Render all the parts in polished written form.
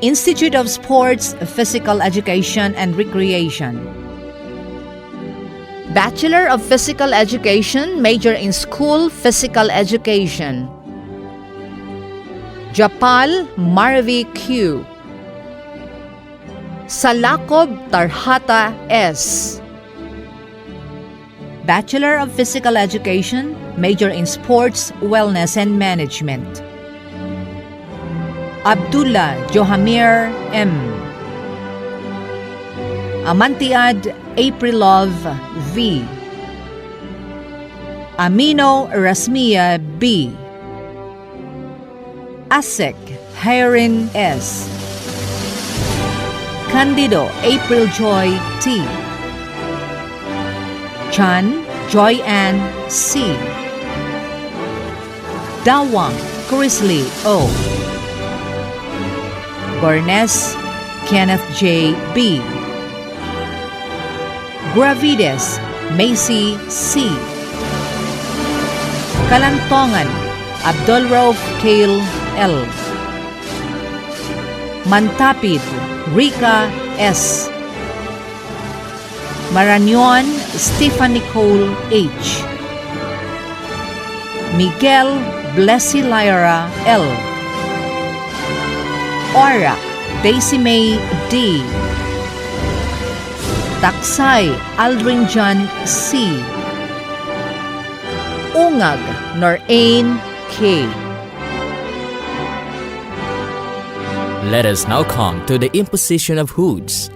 Institute of Sports, Physical Education and Recreation. Bachelor of Physical Education, major in School Physical Education. Japal Marvi Q. Salakob Tarhata S. Bachelor of Physical Education, major in Sports, Wellness and Management. Abdullah Johamir M. Amantiad Aprilov V. Amino Rasmia B. Asek Hairin S. Candido April Joy T. Chan Joy Ann C. Dawang Chrisley O. Gornes Kenneth J. B. Gravides Macy C. Kalantongan Abdulrauf Kale L. Mantapid Rika S. Maranion Stephen Nicole H. Miguel Blessy Lyra L. Ora Daisy May D. Taksay Aldrin John C. Ungag Norain K. Let us now come to the imposition of hoods.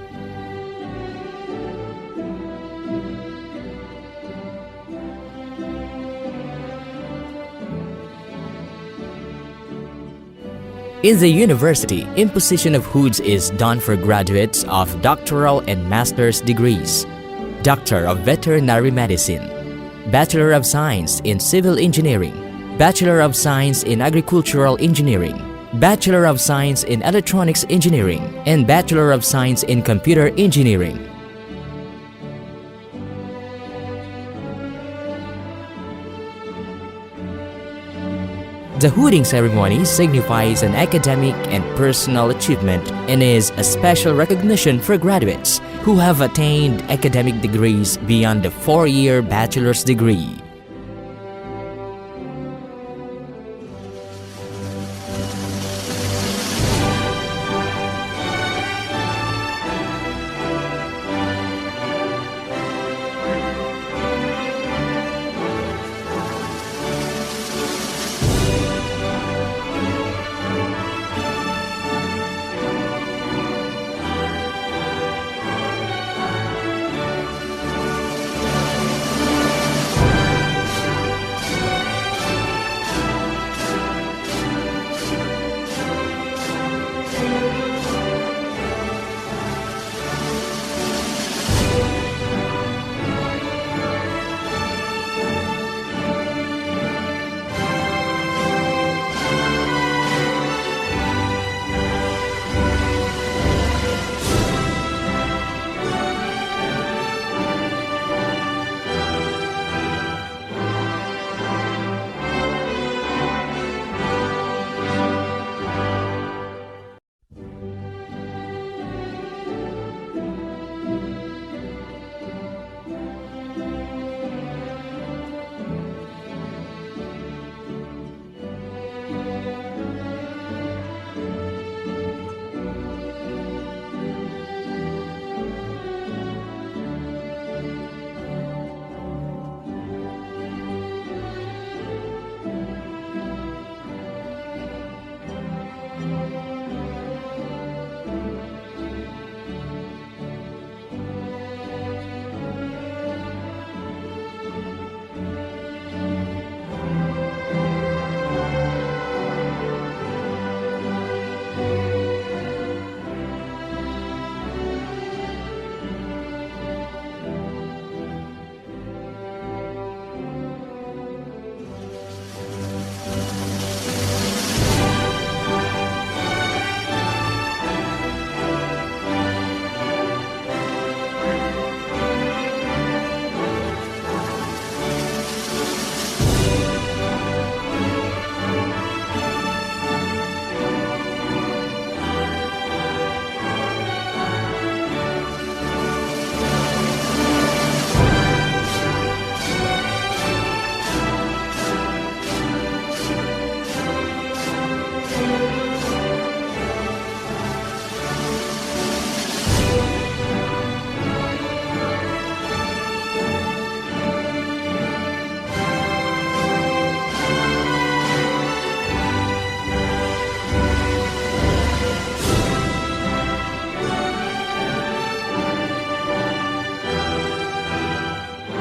In the university, imposition of hoods is done for graduates of doctoral and master's degrees, Doctor of Veterinary Medicine, Bachelor of Science in Civil Engineering, Bachelor of Science in Agricultural Engineering, Bachelor of Science in Electronics Engineering, and Bachelor of Science in Computer Engineering. The hooding ceremony signifies an academic and personal achievement and is a special recognition for graduates who have attained academic degrees beyond the 4-year bachelor's degree.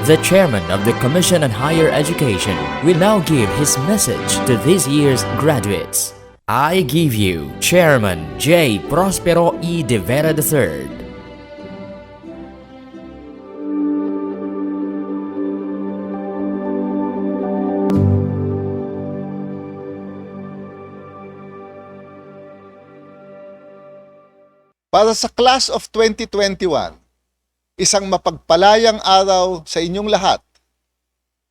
The chairman of the Commission on Higher Education will now give his message to this year's graduates. I give you Chairman J. Prospero E. De Vera III. Para sa Class of 2021, isang mapagpalayang araw sa inyong lahat.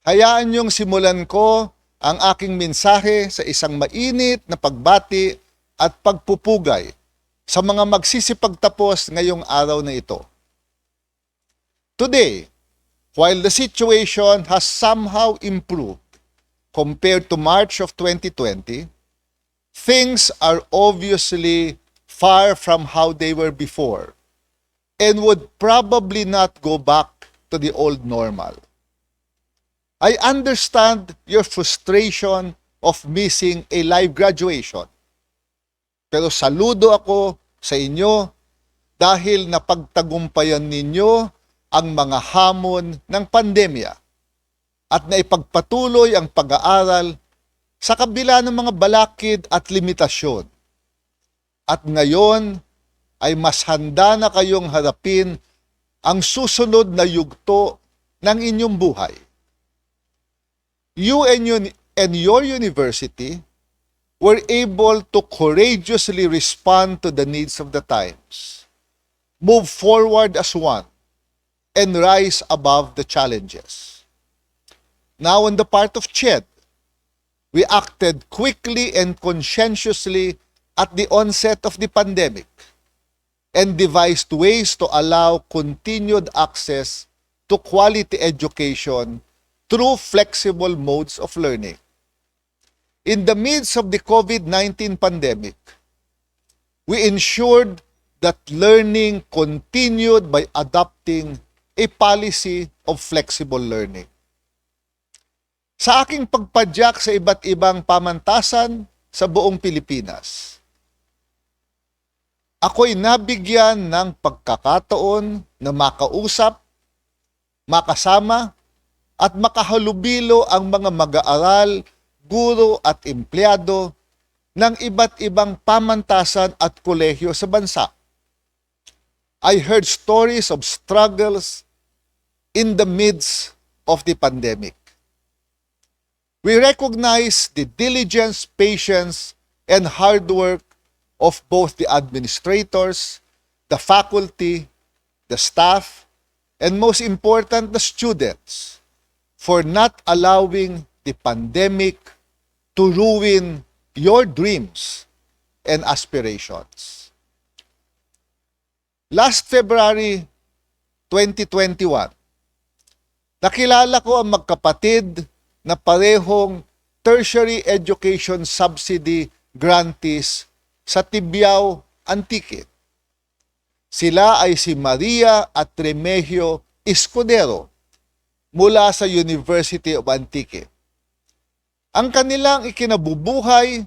Hayaan niyong simulan ko ang aking mensahe sa isang mainit na pagbati at pagpupugay sa mga magsisipagtapos ngayong araw na ito. Today, while the situation has somehow improved compared to March of 2020, things are obviously far from how they were before and would probably not go back to the old normal. I understand your frustration of missing a live graduation. Pero saludo ako sa inyo dahil napagtagumpayan ninyo ang mga hamon ng pandemya at naipagpatuloy ang pag-aaral sa kabila ng mga balakid at limitasyon. At ngayon ay mas handa na kayong harapin ang susunod na yugto ng inyong buhay. You and your university were able to courageously respond to the needs of the times, move forward as one, and rise above the challenges. Now on the part of CHED, we acted quickly and conscientiously at the onset of the pandemic and devised ways to allow continued access to quality education through flexible modes of learning. In the midst of the COVID-19 pandemic, we ensured that learning continued by adopting a policy of flexible learning. Sa aking pagpadyak sa iba't ibang pamantasan sa buong Pilipinas, ako'y nabigyan ng pagkakataon na makausap, makasama, at makahalubilo ang mga mag-aaral, guro at empleyado ng iba't ibang pamantasan at kolehiyo sa bansa. I heard stories of struggles in the midst of the pandemic. We recognize the diligence, patience, and hard work of both the administrators, the faculty, the staff, and most important, the students, for not allowing the pandemic to ruin your dreams and aspirations. Last February 2021, nakilala ko ang magkapatid na parehong tertiary education subsidy grantees sa Tibiao, Antique. Sila ay si Maria at Remigio Escudero mula sa University of Antique. Ang kanilang ikinabubuhay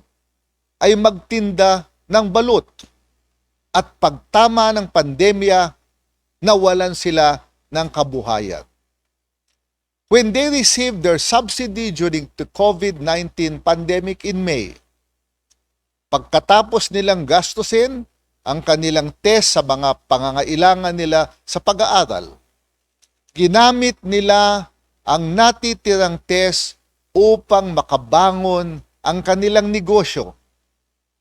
ay magtinda ng balut at pagtama ng pandemya, nawalan sila ng kabuhayan. When they received their subsidy during the COVID-19 pandemic in May, pagkatapos nilang gastusin ang kanilang test sa mga pangangailangan nila sa pag-aaral, ginamit nila ang natitirang test upang makabangon ang kanilang negosyo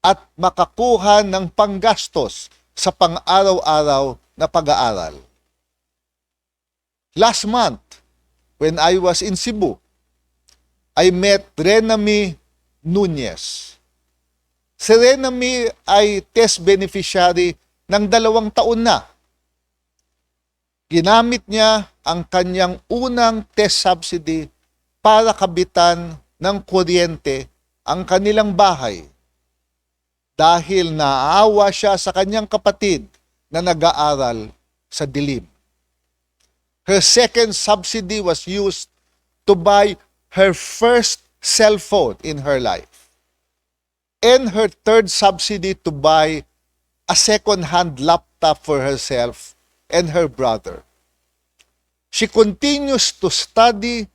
at makakuha ng panggastos sa pang-araw-araw na pag-aaral. Last month, when I was in Cebu, I met Renami Nunez. Si Renami ay test beneficiary ng 2 taon na. Ginamit niya ang kanyang unang test subsidy para kabitan ng kuryente ang kanilang bahay dahil naaawa siya sa kanyang kapatid na nag-aaral sa dilim. Her second subsidy was used to buy her first cell phone in her life, and her third subsidy to buy a second-hand laptop for herself and her brother. She continues to study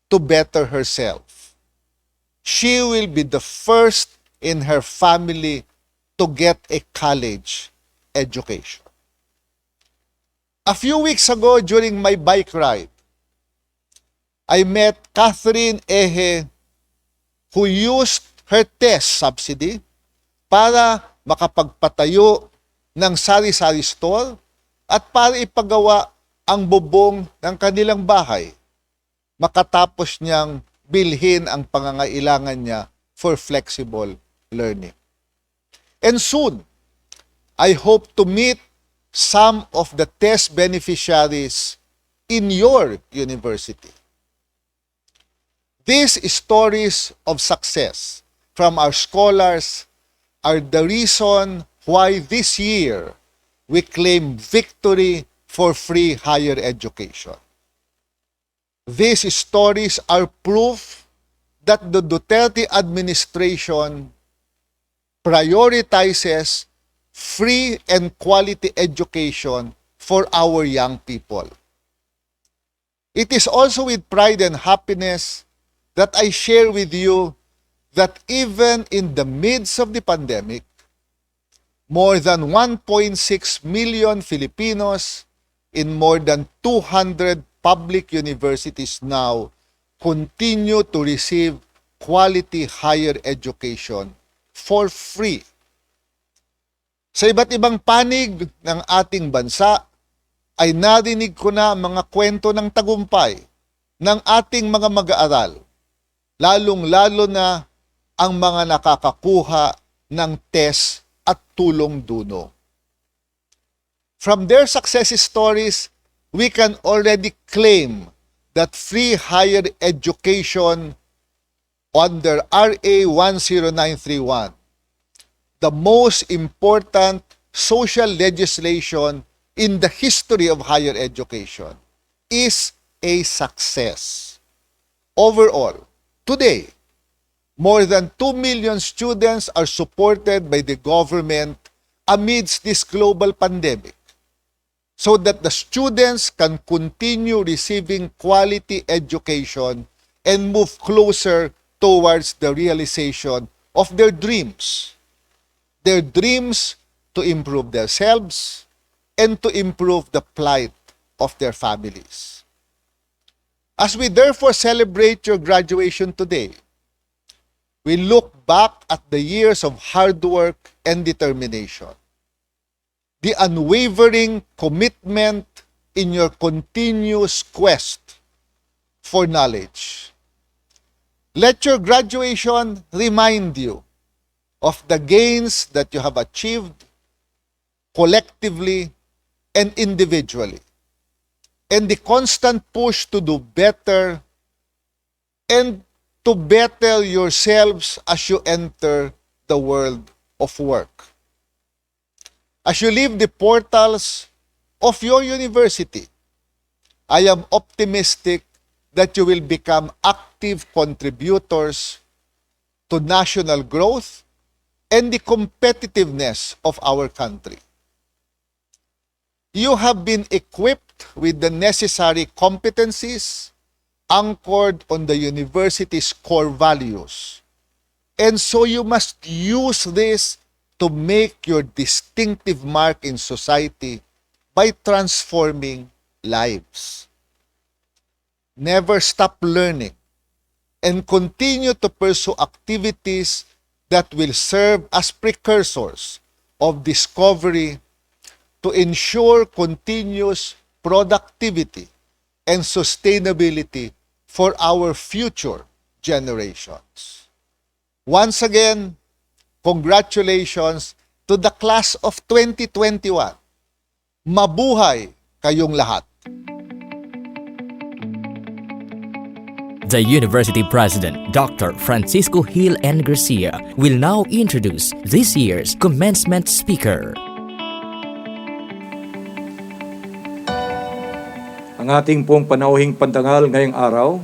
to better herself. She will be the first in her family to get a college education. A few weeks ago during my bike ride, I met Catherine Ehe, who used her test subsidy para makapagpatayo ng sari-sari store at para ipagawa ang bubong ng kanilang bahay. Makatapos niyang bilhin ang pangangailangan niya for flexible learning. And soon, I hope to meet some of the test beneficiaries in your university. These stories of success from our scholars are the reason why this year we claim victory for free higher education. These stories are proof that the Duterte administration prioritizes free and quality education for our young people. It is also with pride and happiness that I share with you that even in the midst of the pandemic, more than 1.6 million Filipinos in more than 200 public universities now continue to receive quality higher education for free. Sa iba't ibang panig ng ating bansa, ay narinig ko na mga kwento ng tagumpay ng ating mga mag-aaral, lalong-lalo na ang mga nakakakuha ng test at tulong duno. From their success stories, we can already claim that free higher education under RA 10931, the most important social legislation in the history of higher education, is a success. Overall, today, more than 2 million students are supported by the government amidst this global pandemic so that the students can continue receiving quality education and move closer towards the realization of their dreams to improve themselves and to improve the plight of their families. As we therefore celebrate your graduation today, we look back at the years of hard work and determination, the unwavering commitment in your continuous quest for knowledge. Let your graduation remind you of the gains that you have achieved collectively and individually, and the constant push to do better and to better yourselves as you enter the world of work. As you leave the portals of your university, I am optimistic that you will become active contributors to national growth and the competitiveness of our country. You have been equipped with the necessary competencies anchored on the university's core values. And so you must use this to make your distinctive mark in society by transforming lives. Never stop learning and continue to pursue activities that will serve as precursors of discovery to ensure continuous productivity and sustainability for our future generations. Once again, congratulations to the class of 2021. Mabuhay kayong lahat. The University President, Dr. Francisco Gil N. Garcia, will now introduce this year's commencement speaker. Ang ating pong panauhing pantangal ngayong araw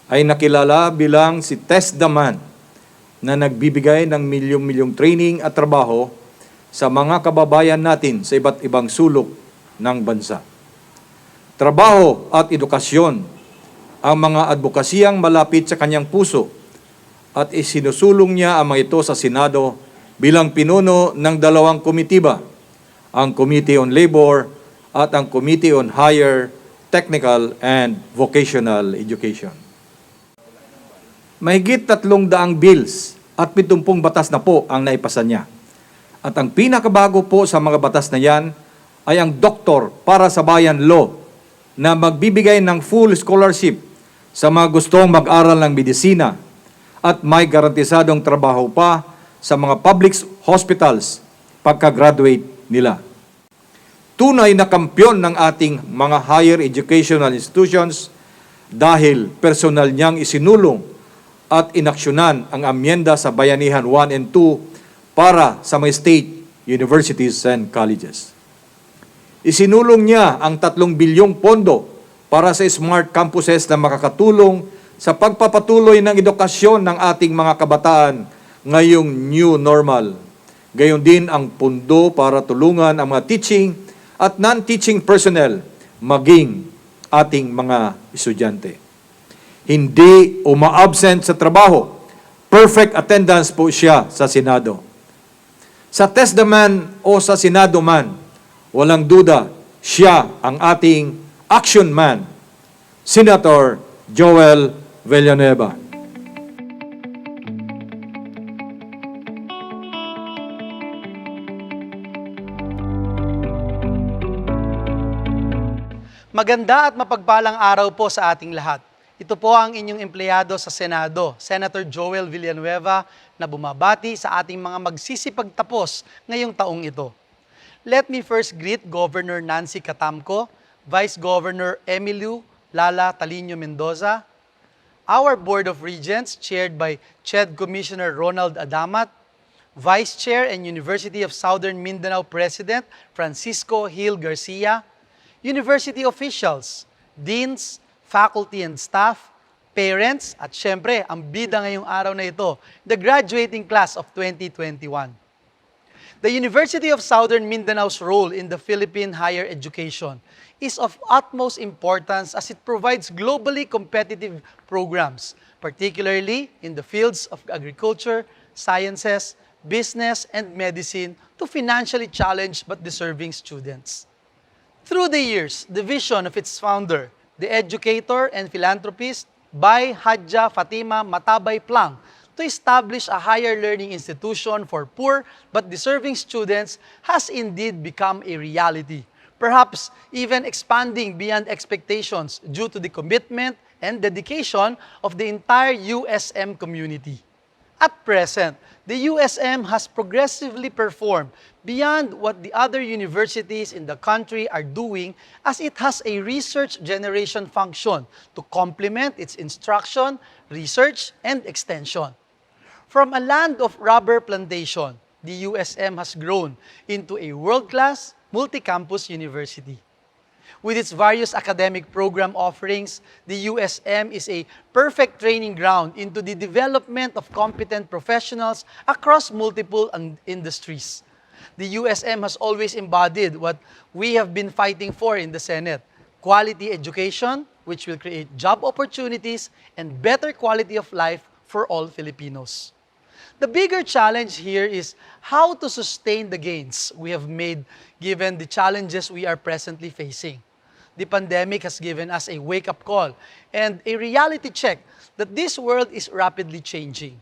ay nakilala bilang si Tess Daman na nagbibigay ng milyong-milyong training at trabaho sa mga kababayan natin sa iba't ibang sulok ng bansa. trabaho at edukasyon ang mga advokasiyang malapit sa kanyang puso at isinusulong niya ang mga ito sa Senado bilang pinuno ng dalawang komitiba, ang Committee on Labor at ang Committee on Higher, Technical, and Vocational Education. Mahigit 300 bills at 70 batas na po ang naipasa niya. At ang pinakabago po sa mga batas na yan ay ang Doktor para sa Bayan Law na magbibigay ng full scholarship sa mga gustong mag-aral ng medisina at may garantisadong trabaho pa sa mga public hospitals pagka-graduate nila. Tunay na kampyon ng ating mga higher educational institutions dahil personal niyang isinulong at inaksyonan ang amyenda sa Bayanihan 1 and 2 para sa mga state universities and colleges. Isinulong niya ang 3 bilyong pondo para sa smart campuses na makakatulong sa pagpapatuloy ng edukasyon ng ating mga kabataan ngayong new normal. Gayon din ang pondo para tulungan ang mga teaching at non-teaching personnel maging ating mga estudyante. Hindi uma-absent sa trabaho. Perfect attendance po siya sa Senado. Sa TESDA man o sa Senado man, walang duda, siya ang ating action man, Senator Joel Villanueva. Maganda at mapagpalang araw po sa ating lahat. Ito po ang inyong empleyado sa Senado, Senator Joel Villanueva, na bumabati sa ating mga magsisipagtapos ngayong taong ito. Let me first greet Governor Nancy Catamco, Vice Governor Emilio Lala Talino Mendoza, our Board of Regents chaired by CHED Commissioner Ronald Adamat, Vice Chair and University of Southern Mindanao President Francisco Gil Garcia, university officials, deans, faculty and staff, parents, at syempre, ang bida ngayong araw na ito, the graduating class of 2021. The University of Southern Mindanao's role in the Philippine higher education is of utmost importance as it provides globally competitive programs, particularly in the fields of agriculture, sciences, business, and medicine to financially challenged but deserving students. Through the years, the vision of its founder, the educator and philanthropist, Bay Hadja Fatima Matabay Plang, to establish a higher learning institution for poor but deserving students has indeed become a reality, perhaps even expanding beyond expectations due to the commitment and dedication of the entire USM community. At present, the USM has progressively performed beyond what the other universities in the country are doing, as it has a research generation function to complement its instruction, research, and extension. From a land of rubber plantation, the USM has grown into a world-class, multi-campus university. With its various academic program offerings, the USM is a perfect training ground into the development of competent professionals across multiple industries. The USM has always embodied what we have been fighting for in the Senate: quality education, which will create job opportunities and better quality of life for all Filipinos. The bigger challenge here is how to sustain the gains we have made given the challenges we are presently facing. The pandemic has given us a wake-up call and a reality check that this world is rapidly changing.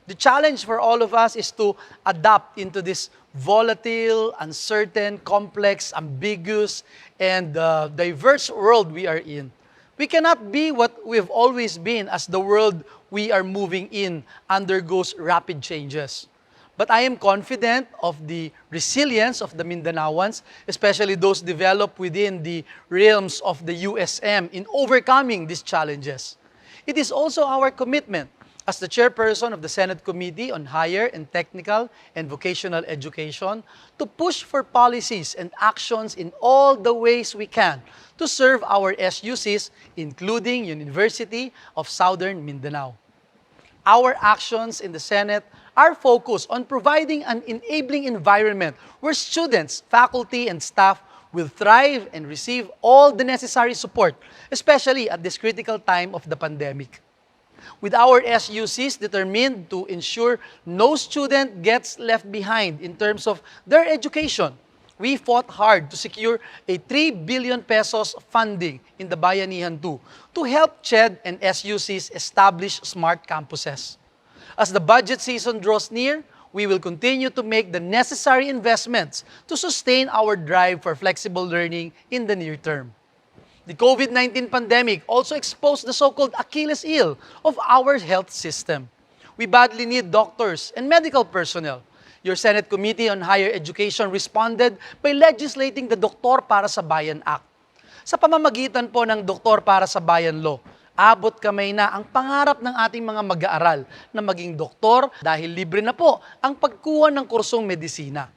The challenge for all of us is to adapt into this volatile, uncertain, complex, ambiguous, and diverse world we are in. We cannot be what we've always been as the world we are moving in undergoes rapid changes. But I am confident of the resilience of the Mindanaoans, especially those developed within the realms of the USM in overcoming these challenges. It is also our commitment as the chairperson of the Senate Committee on Higher and Technical and Vocational Education to push for policies and actions in all the ways we can to serve our SUCs, including University of Southern Mindanao. Our actions in the Senate are focused on providing an enabling environment where students, faculty, and staff will thrive and receive all the necessary support, especially at this critical time of the pandemic. With our SUCs determined to ensure no student gets left behind in terms of their education, we fought hard to secure a 3 billion pesos funding in the Bayanihan 2 to help CHED and SUCs establish smart campuses. As the budget season draws near, we will continue to make the necessary investments to sustain our drive for flexible learning in the near term. The COVID-19 pandemic also exposed the so-called Achilles heel of our health system. We badly need doctors and medical personnel. Your Senate Committee on Higher Education responded by legislating the Doktor para sa Bayan Act. Sa pamamagitan po ng Doktor para sa Bayan Law, abot kamay na ang pangarap ng ating mga mag-aaral na maging doktor dahil libre na po ang pagkuha ng kursong medisina.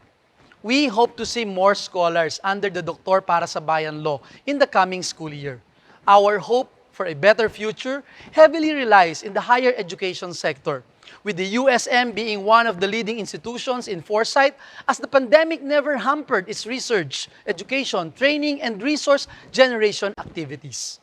We hope to see more scholars under the Doktor para sa Bayan Law in the coming school year. Our hope for a better future heavily relies in the higher education sector, with the USM being one of the leading institutions in foresight as the pandemic never hampered its research, education, training, and resource generation activities.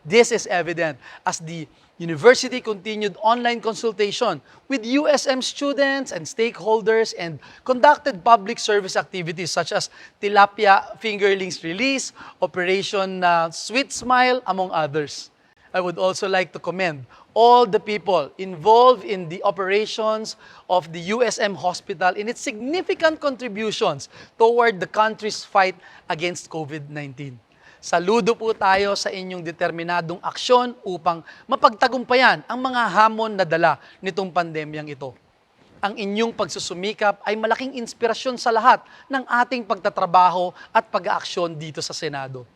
This is evident as the university continued online consultation with USM students and stakeholders and conducted public service activities such as Tilapia Fingerlings Release, Operation Sweet Smile, among others. I would also like to commend all the people involved in the operations of the USM Hospital in its significant contributions toward the country's fight against COVID-19. Saludo po tayo sa inyong determinadong aksyon upang mapagtagumpayan ang mga hamon na dala nitong pandemyang ito. Ang inyong pagsusumikap ay malaking inspirasyon sa lahat ng ating pagtatrabaho at pag-aaksyon dito sa Senado.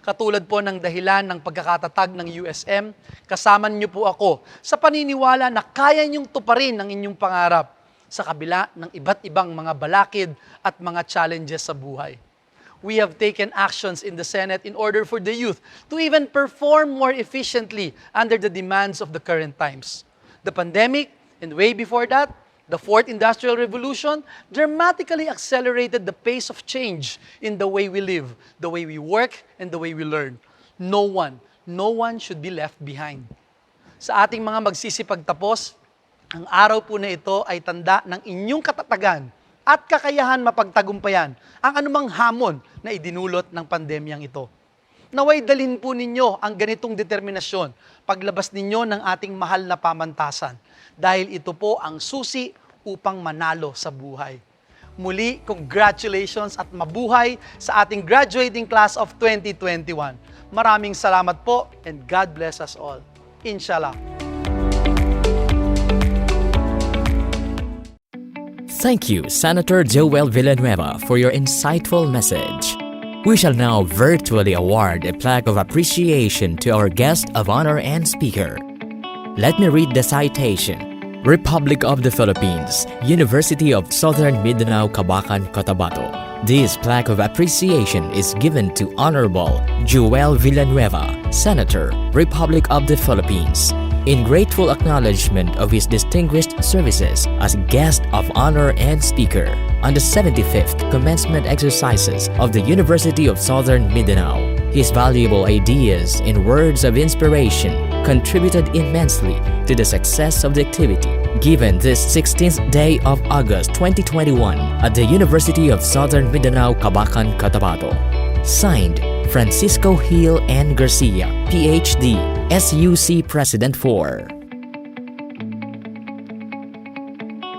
Katulad po ng dahilan ng pagkakatatag ng USM, kasama niyo po ako sa paniniwala na kaya niyong tuparin ang inyong pangarap sa kabila ng iba't ibang mga balakid at mga challenges sa buhay. We have taken actions in the Senate in order for the youth to even perform more efficiently under the demands of the current times. The pandemic, and way before that, the Fourth Industrial Revolution dramatically accelerated the pace of change in the way we live, the way we work, and the way we learn. No one should be left behind. Sa ating mga magsisipagtapos, ang araw po na ito ay tanda ng inyong katatagan at kakayahan mapagtagumpayan ang anumang hamon na idinulot ng pandemyang ito. Naway dalhin po ninyo ang ganitong determinasyon paglabas ninyo ng ating mahal na pamantasan dahil ito po ang susi upang manalo sa buhay. Muli, congratulations at mabuhay sa ating graduating class of 2021. Maraming salamat po and God bless us all. Inshallah. Thank you, Senator Joel Villanueva, for your insightful message. We shall now virtually award a plaque of appreciation to our guest of honor and speaker. Let me read the citation. Republic of the Philippines, University of Southern Mindanao, Cabacan, Cotabato. This plaque of appreciation is given to Honorable Joel Villanueva, Senator, Republic of the Philippines, in grateful acknowledgement of his distinguished services as guest of honor and speaker on the 75th commencement exercises of the University of Southern Mindanao. His valuable ideas and words of inspiration contributed immensely to the success of the activity given this 16th day of August 2021 at the University of Southern Mindanao, Cabacan, Cotabato. Signed, Francisco Hill and Garcia, PhD, SUC President 4.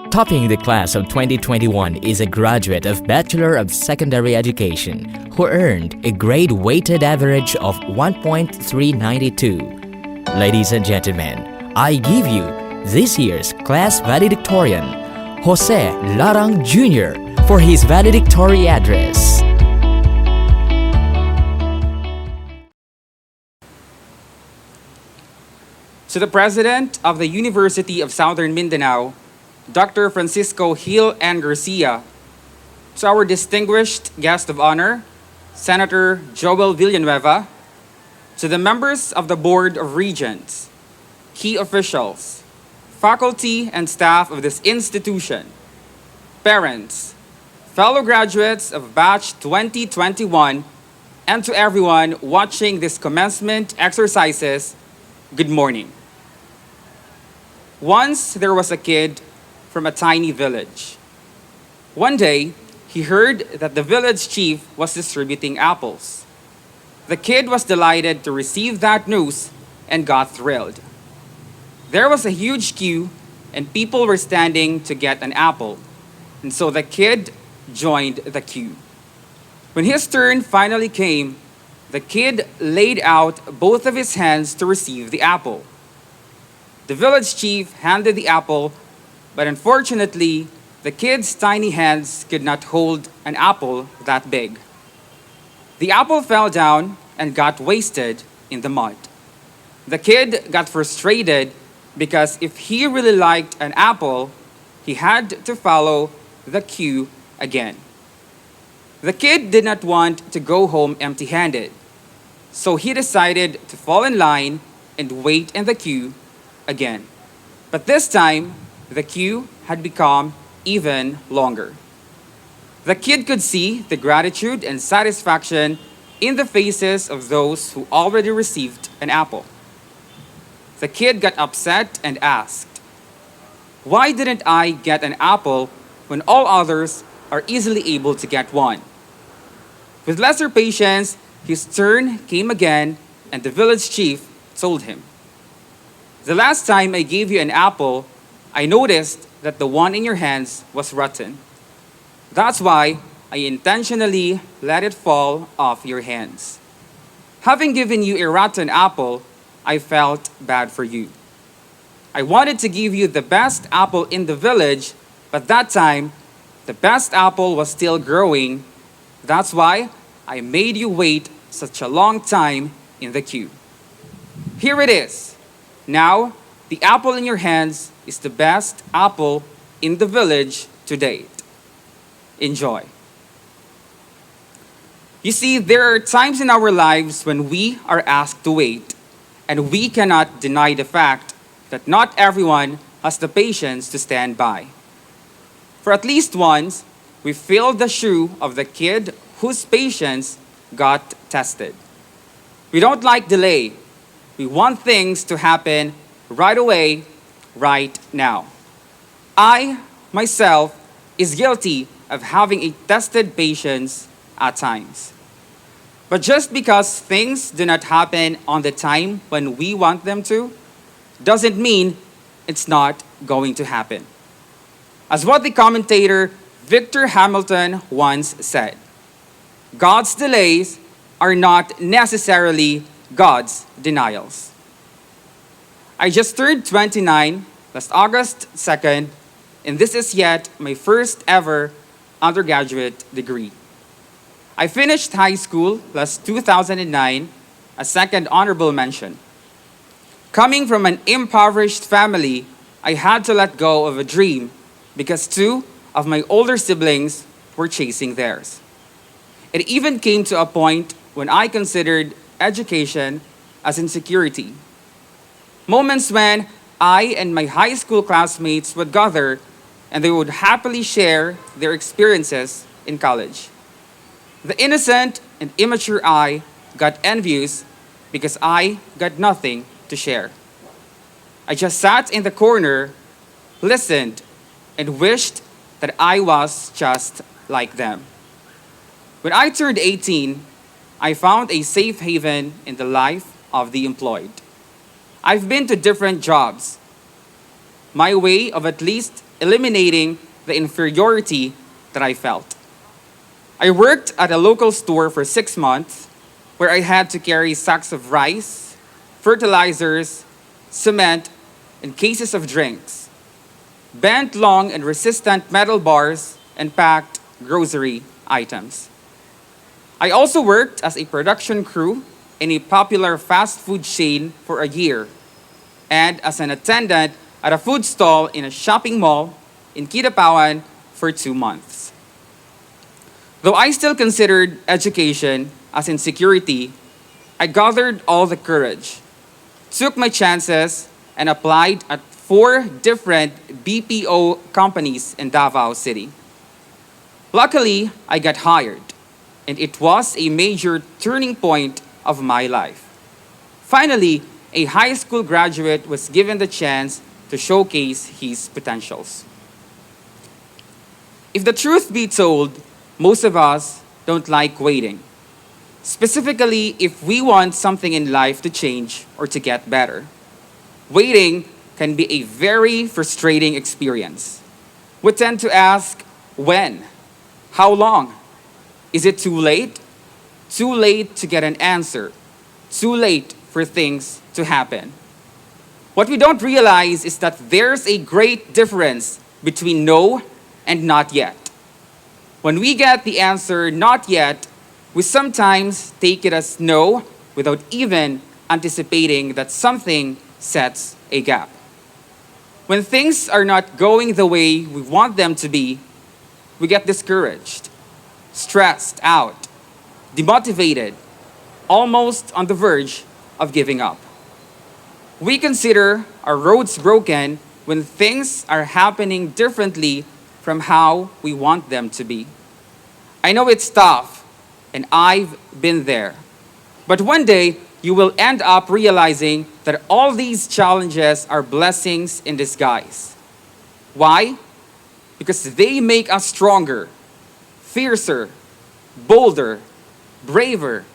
Topping the class of 2021 is a graduate of Bachelor of Secondary Education who earned a grade weighted average of 1.392. Ladies and gentlemen, I give you this year's class valedictorian, Jose Larang Jr., for his valedictory address. To the President of the University of Southern Mindanao, Dr. Francisco Hill and Garcia, to our distinguished guest of honor, Senator Joel Villanueva, to the members of the Board of Regents, key officials, faculty and staff of this institution, parents, fellow graduates of Batch 2021, and to everyone watching this commencement exercises, good morning. Once there was a kid from a tiny village. One day, he heard that the village chief was distributing apples. The kid was delighted to receive that news and got thrilled. There was a huge queue and people were standing to get an apple, and so the kid joined the queue. When his turn finally came, the kid laid out both of his hands to receive the apple. The village chief handed the apple, but unfortunately, the kid's tiny hands could not hold an apple that big. The apple fell down and got wasted in the mud. The kid got frustrated because if he really liked an apple, he had to follow the queue again. The kid did not want to go home empty-handed, so he decided to fall in line and wait in the queue again. But this time, the queue had become even longer. The kid could see the gratitude and satisfaction in the faces of those who already received an apple. The kid got upset and asked, "Why didn't I get an apple when all others are easily able to get one?" With lesser patience, his turn came again, and the village chief told him, "The last time I gave you an apple, I noticed that the one in your hands was rotten. That's why I intentionally let it fall off your hands. Having given you a rotten apple, I felt bad for you. I wanted to give you the best apple in the village, but that time, the best apple was still growing. That's why I made you wait such a long time in the queue. Here it is. Now, the apple in your hands is the best apple in the village to date. Enjoy." You see, there are times in our lives when we are asked to wait, and we cannot deny the fact that not everyone has the patience to stand by. For at least once, we filled the shoe of the kid whose patience got tested. We don't like delay. We want things to happen right away, right now. I, myself, is guilty of having a tested patience at times. But just because things do not happen on the time when we want them to, doesn't mean it's not going to happen. As what the commentator Victor Hamilton once said, God's delays are not necessarily God's denials. I just turned 29 last August 2nd, and this is yet my first ever undergraduate degree. I finished high school last 2009, a second honorable mention. Coming from an impoverished family, I had to let go of a dream because two of my older siblings were chasing theirs. It even came to a point when I considered education as insecurity. Moments when I and my high school classmates would gather and they would happily share their experiences in college. The innocent and immature I got envious because I got nothing to share. I just sat in the corner, listened, and wished that I was just like them. When I turned 18, I found a safe haven in the life of the employed. I've been to different jobs. My way of at least eliminating the inferiority that I felt. I worked at a local store for 6 months where I had to carry sacks of rice, fertilizers, cement, and cases of drinks, bent long and resistant metal bars, and packed grocery items. I also worked as a production crew in a popular fast food chain for a year, and as an attendant at a food stall in a shopping mall in Kidapawan for 2 months. Though I still considered education as insecurity, I gathered all the courage, took my chances, and applied at 4 different BPO companies in Davao City. Luckily, I got hired, and it was a major turning point of my life. Finally, a high school graduate was given the chance to showcase his potentials. If the truth be told, most of us don't like waiting. Specifically, if we want something in life to change or to get better. Waiting can be a very frustrating experience. We tend to ask, when? How long? Is it too late? Too late to get an answer. Too late for things to happen. What we don't realize is that there's a great difference between no and not yet. When we get the answer not yet, we sometimes take it as no without even anticipating that something sets a gap. When things are not going the way we want them to be, we get discouraged, stressed out, demotivated, almost on the verge of giving up. We consider our roads broken when things are happening differently from how we want them to be. I know it's tough, and I've been there. But one day, you will end up realizing that all these challenges are blessings in disguise. Why? Because they make us stronger, fiercer, bolder, braver,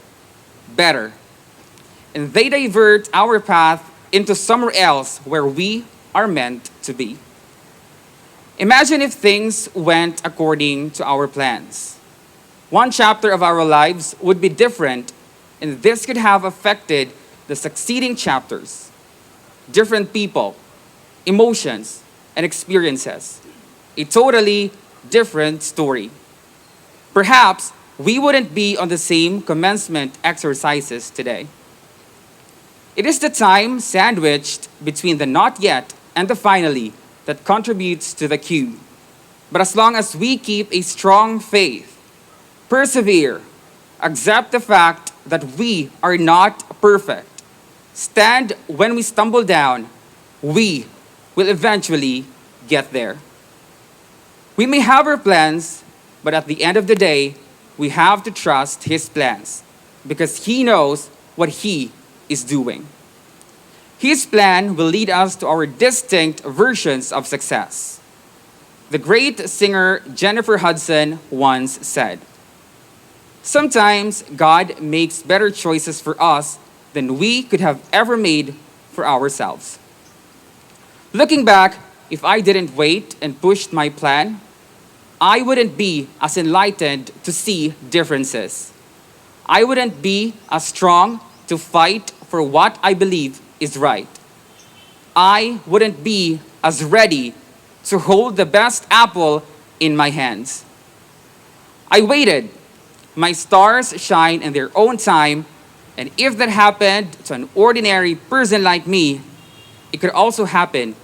better. And they divert our path into somewhere else where we are meant to be. Imagine if things went according to our plans. One chapter of our lives would be different, and this could have affected the succeeding chapters. Different people, emotions, and experiences. A totally different story. Perhaps we wouldn't be on the same commencement exercises today. It is the time sandwiched between the not yet and the finally that contributes to the cue. But as long as we keep a strong faith, persevere, accept the fact that we are not perfect, stand when we stumble down, we will eventually get there. We may have our plans, but at the end of the day, we have to trust His plans because He knows what He is doing. His plan will lead us to our distinct versions of success. The great singer Jennifer Hudson once said, "Sometimes God makes better choices for us than we could have ever made for ourselves." Looking back, if I didn't wait and pushed my plan, I wouldn't be as enlightened to see differences. I wouldn't be as strong to fight for what I believe is right. I wouldn't be as ready to hold the best apple in my hands. I waited. My stars shine in their own time, and if that happened to an ordinary person like me, it could also happen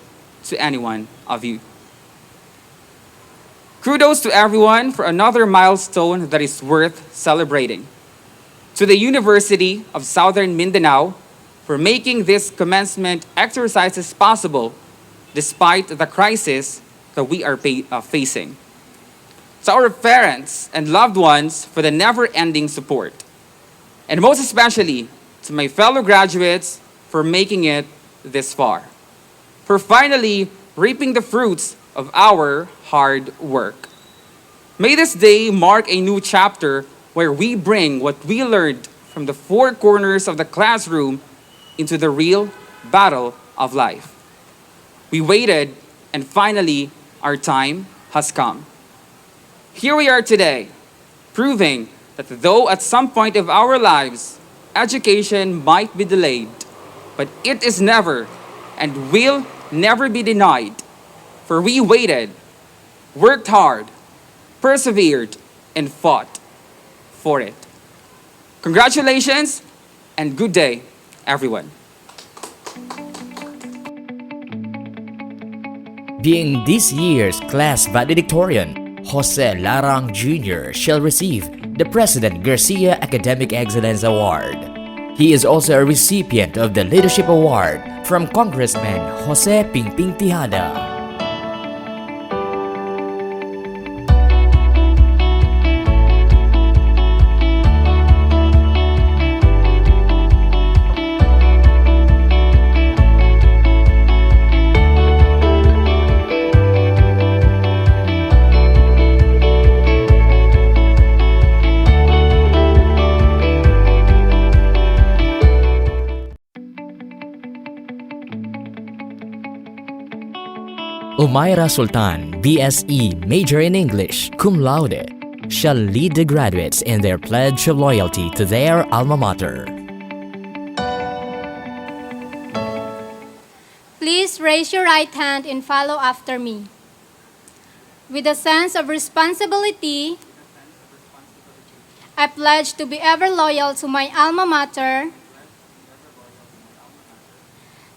to any one of you. Kudos to everyone for another milestone that is worth celebrating. To the University of Southern Mindanao for making this commencement exercises possible despite the crisis that we are facing. To our parents and loved ones for the never-ending support. And most especially to my fellow graduates for making it this far. For finally reaping the fruits of our hard work. May this day mark a new chapter where we bring what we learned from the four corners of the classroom into the real battle of life. We waited, and finally, our time has come. Here we are today, proving that though at some point of our lives, education might be delayed, but it is never and will never be denied. For we waited, worked hard, persevered, and fought for it. Congratulations and good day, everyone. Being this year's class valedictorian, Jose Larang Jr. shall receive the President Garcia Academic Excellence Award. He is also a recipient of the Leadership Award from Congressman Jose Pingping Tejada. Umaira Sultan, BSE, major in English, cum laude, shall lead the graduates in their pledge of loyalty to their alma mater. Please raise your right hand and follow after me. With a sense of responsibility, I pledge to be ever loyal to my alma mater,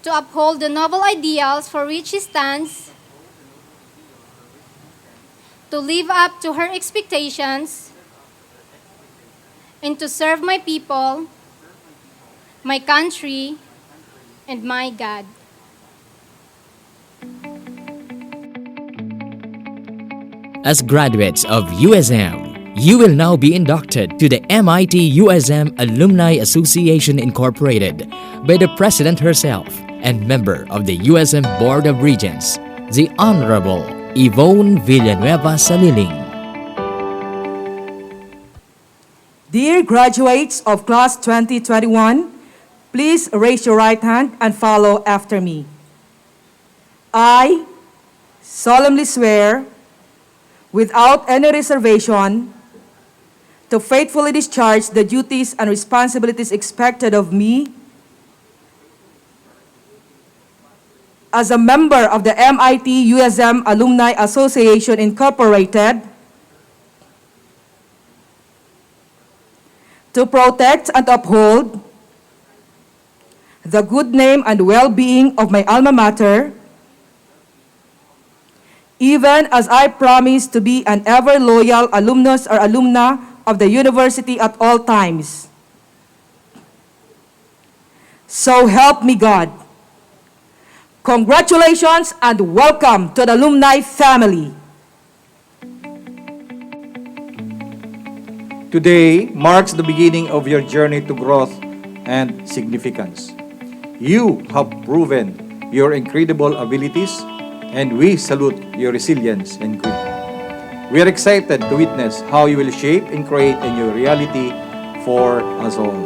to uphold the noble ideals for which she stands, to live up to her expectations, and to serve my people, my country, and my God. As graduates of USM, you will now be inducted to the MIT USM Alumni Association Incorporated by the President herself and member of the USM Board of Regents, the Honorable Yvonne Villanueva Saliling. Dear graduates of Class 2021, please raise your right hand and follow after me. I solemnly swear, without any reservation, to faithfully discharge the duties and responsibilities expected of me as a member of the MIT USM Alumni Association Incorporated, to protect and uphold the good name and well-being of my alma mater, even as I promise to be an ever loyal alumnus or alumna of the university at all times. So help me God. Congratulations and welcome to the alumni family. Today marks the beginning of your journey to growth and significance. You have proven your incredible abilities, and we salute your resilience and grit. We are excited to witness how you will shape and create a new reality for us all.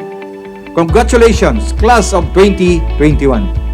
Congratulations, Class of 2021!